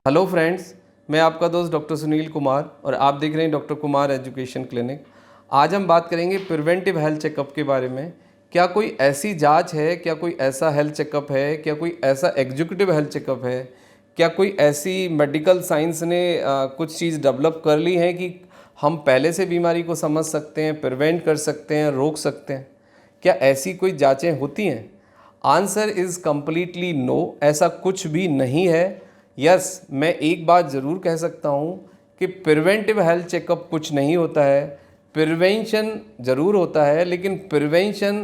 Hello friends, मैं आपका दोस्त डॉक्टर सुनील कुमार और आप देख रहे हैं डॉक्टर कुमार एजुकेशन क्लिनिक। आज हम बात करेंगे प्रिवेंटिव हेल्थ चेकअप के बारे में। क्या कोई ऐसी जांच है, क्या कोई ऐसा हेल्थ चेकअप है, क्या कोई ऐसा एग्जीक्यूटिव हेल्थ चेकअप है, क्या कोई ऐसी मेडिकल साइंस ने कुछ चीज़ डेवलप कर ली है कि हम पहले से बीमारी को समझ सकते हैं, प्रिवेंट कर सकते हैं, रोक सकते हैं? क्या ऐसी कोई जांचें होती हैं? आंसर इज़ कम्प्लीटली नो, ऐसा कुछ भी नहीं है। यस, मैं एक बात ज़रूर कह सकता हूँ कि प्रिवेंटिव हेल्थ चेकअप कुछ नहीं होता है। प्रिवेंशन ज़रूर होता है, लेकिन प्रिवेंशन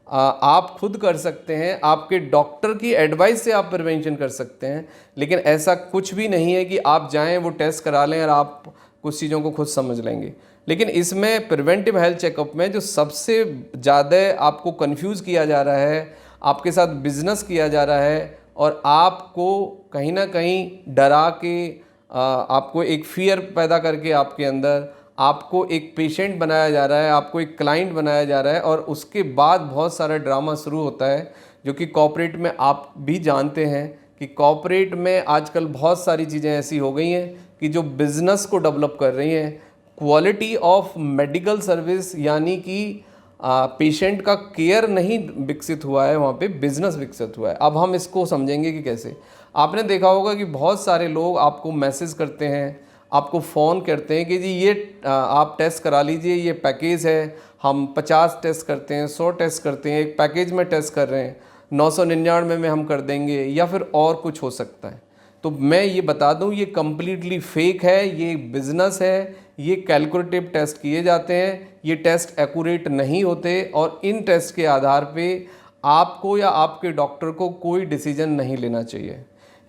आप खुद कर सकते हैं। आपके डॉक्टर की एडवाइस से आप प्रिवेंशन कर सकते हैं, लेकिन ऐसा कुछ भी नहीं है कि आप जाएं, वो टेस्ट करा लें और आप कुछ चीज़ों को खुद समझ लेंगे। लेकिन इसमें प्रिवेंटिव हेल्थ चेकअप में जो सबसे ज़्यादा आपको कंफ्यूज किया जा रहा है, आपके साथ बिजनेस किया जा रहा है और आपको कहीं ना कहीं डरा के आपको एक फियर पैदा करके आपके अंदर आपको एक पेशेंट बनाया जा रहा है, आपको एक क्लाइंट बनाया जा रहा है और उसके बाद बहुत सारा ड्रामा शुरू होता है, जो कि कॉर्पोरेट में आप भी जानते हैं कि कॉर्पोरेट में आजकल बहुत सारी चीज़ें ऐसी हो गई हैं कि जो बिज़नेस को डेवलप कर रही हैं। क्वालिटी ऑफ मेडिकल सर्विस यानी कि पेशेंट का केयर नहीं विकसित हुआ है, वहाँ पे बिजनेस विकसित हुआ है। अब हम इसको समझेंगे कि कैसे। आपने देखा होगा कि बहुत सारे लोग आपको मैसेज करते हैं, आपको फ़ोन करते हैं कि जी ये आप टेस्ट करा लीजिए, ये पैकेज है, हम 50 टेस्ट करते हैं, 100 टेस्ट करते हैं, एक पैकेज में टेस्ट कर रहे हैं, 999 में हम कर देंगे, या फिर और कुछ हो सकता है। तो मैं ये बता दूं, ये कम्प्लीटली फेक है, ये बिजनेस है, ये कैलकुलेटिव टेस्ट किए जाते हैं, ये टेस्ट एक्यूरेट नहीं होते और इन टेस्ट के आधार पे आपको या आपके डॉक्टर को कोई डिसीजन नहीं लेना चाहिए।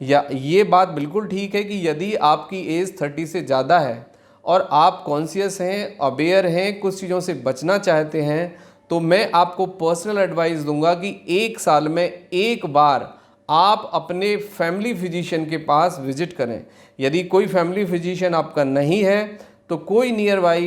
या ये बात बिल्कुल ठीक है कि यदि आपकी एज 30 से ज़्यादा है और आप कॉन्शियस हैं, अवेयर हैं, कुछ चीज़ों से बचना चाहते हैं, तो मैं आपको पर्सनल एडवाइस दूंगा कि 1 साल में एक बार आप अपने फैमिली फिजिशियन के पास विजिट करें। यदि कोई फैमिली फिजिशियन आपका नहीं है तो कोई नियर बाई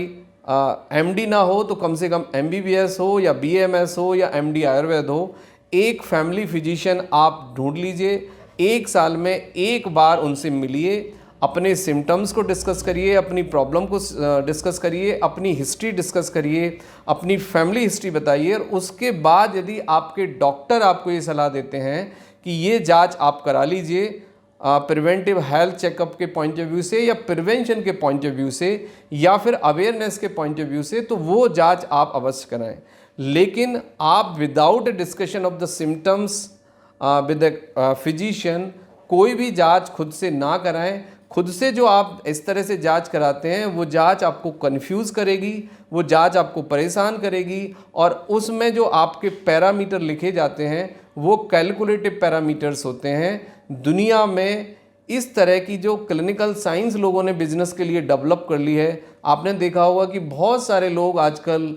एमडी ना हो तो कम से कम एमबीबीएस हो या बीएमएस हो या एमडी आयुर्वेद हो, एक फैमिली फिजिशियन आप ढूंढ लीजिए। 1 साल में एक बार उनसे मिलिए, अपने सिम्टम्स को डिस्कस करिए, अपनी प्रॉब्लम को डिस्कस करिए, अपनी हिस्ट्री डिस्कस करिए, अपनी फैमिली हिस्ट्री बताइए और उसके बाद यदि आपके डॉक्टर आपको ये सलाह देते हैं कि ये जांच आप करा लीजिए प्रिवेंटिव हेल्थ चेकअप के पॉइंट ऑफ व्यू से या प्रिवेंशन के पॉइंट ऑफ व्यू से या फिर अवेयरनेस के पॉइंट ऑफ व्यू से, तो वो जांच आप अवश्य कराएं। लेकिन आप without A discussion of the symptoms with the physician कोई भी जांच खुद से ना कराएं। खुद से जो आप इस तरह से जांच कराते हैं वो जांच आपको कंफ्यूज करेगी, वो जांच आपको परेशान करेगी और उसमें जो आपके पैरामीटर लिखे जाते हैं वो कैलकुलेटिव पैरामीटर्स होते हैं। दुनिया में इस तरह की जो क्लिनिकल साइंस लोगों ने बिजनेस के लिए डेवलप कर ली है, आपने देखा होगा कि बहुत सारे लोग आजकल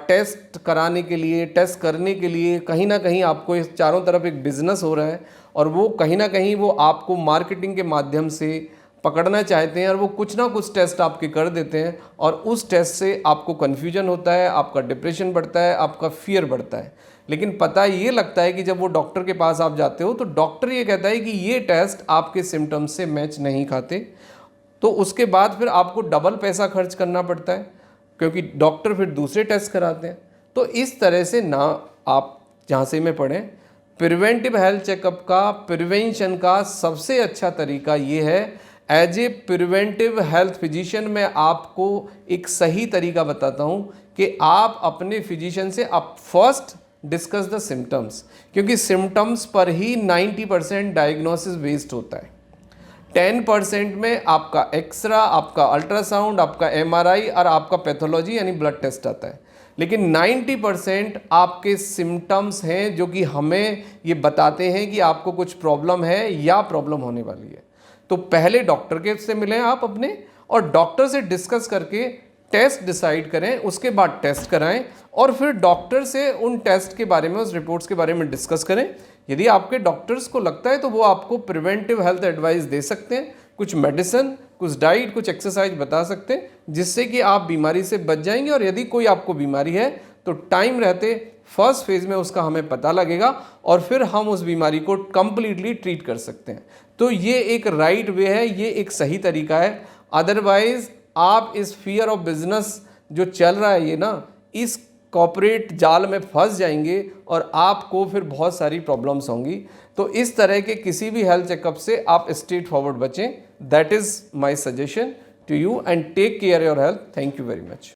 टेस्ट कराने के लिए, टेस्ट करने के लिए कहीं ना कहीं आपको इस चारों तरफ एक बिजनेस हो रहा है और वो कहीं ना कहीं वो आपको मार्केटिंग के माध्यम से पकड़ना चाहते हैं और वो कुछ ना कुछ टेस्ट आपके कर देते हैं और उस टेस्ट से आपको कन्फ्यूजन होता है, आपका डिप्रेशन बढ़ता है, आपका फियर बढ़ता है। लेकिन पता ये लगता है कि जब वो डॉक्टर के पास आप जाते हो तो डॉक्टर ये कहता है कि ये टेस्ट आपके सिम्टम्स से मैच नहीं खाते, तो उसके बाद फिर आपको डबल पैसा खर्च करना पड़ता है क्योंकि डॉक्टर फिर दूसरे टेस्ट कराते हैं। तो इस तरह से ना आप जहाँ से में पढ़ें, प्रिवेंटिव हेल्थ चेकअप का, प्रिवेंशन का सबसे अच्छा तरीका ये है। As a preventive health physician मैं आपको एक सही तरीका बताता हूँ कि आप अपने फिजिशियन से आप फर्स्ट डिस्कस द सिम्टम्स, क्योंकि सिम्टम्स पर ही 90% डायग्नोसिस बेस्ड होता है। 10% में आपका एक्सरा, आपका अल्ट्रासाउंड, आपका एमआरआई और आपका पैथोलॉजी यानी ब्लड टेस्ट आता है। लेकिन 90% आपके सिम्टम्स हैं जो कि हमें ये बताते हैं कि आपको कुछ प्रॉब्लम है या प्रॉब्लम होने वाली है। तो पहले डॉक्टर के से मिलें आप अपने और डॉक्टर से डिस्कस करके टेस्ट डिसाइड करें, उसके बाद टेस्ट कराएं और फिर डॉक्टर से उन टेस्ट के बारे में, उस रिपोर्ट्स के बारे में डिस्कस करें। यदि आपके डॉक्टर्स को लगता है तो वो आपको प्रिवेंटिव हेल्थ एडवाइस दे सकते हैं, कुछ मेडिसिन, कुछ डाइट, कुछ एक्सरसाइज बता सकते हैं जिससे कि आप बीमारी से बच जाएंगे। और यदि कोई आपको बीमारी है तो टाइम रहते फर्स्ट फेज़ में उसका हमें पता लगेगा और फिर हम उस बीमारी को कंप्लीटली ट्रीट कर सकते हैं। तो ये एक राइट वे है, ये एक सही तरीका है। अदरवाइज आप इस फियर ऑफ बिजनेस जो चल रहा है ये ना, इस कॉर्पोरेट जाल में फंस जाएंगे और आपको फिर बहुत सारी प्रॉब्लम्स होंगी। तो इस तरह के किसी भी हेल्थ चेकअप से आप स्ट्रेट फॉरवर्ड बचें। That is my suggestion to you and take care your health. Thank you very much.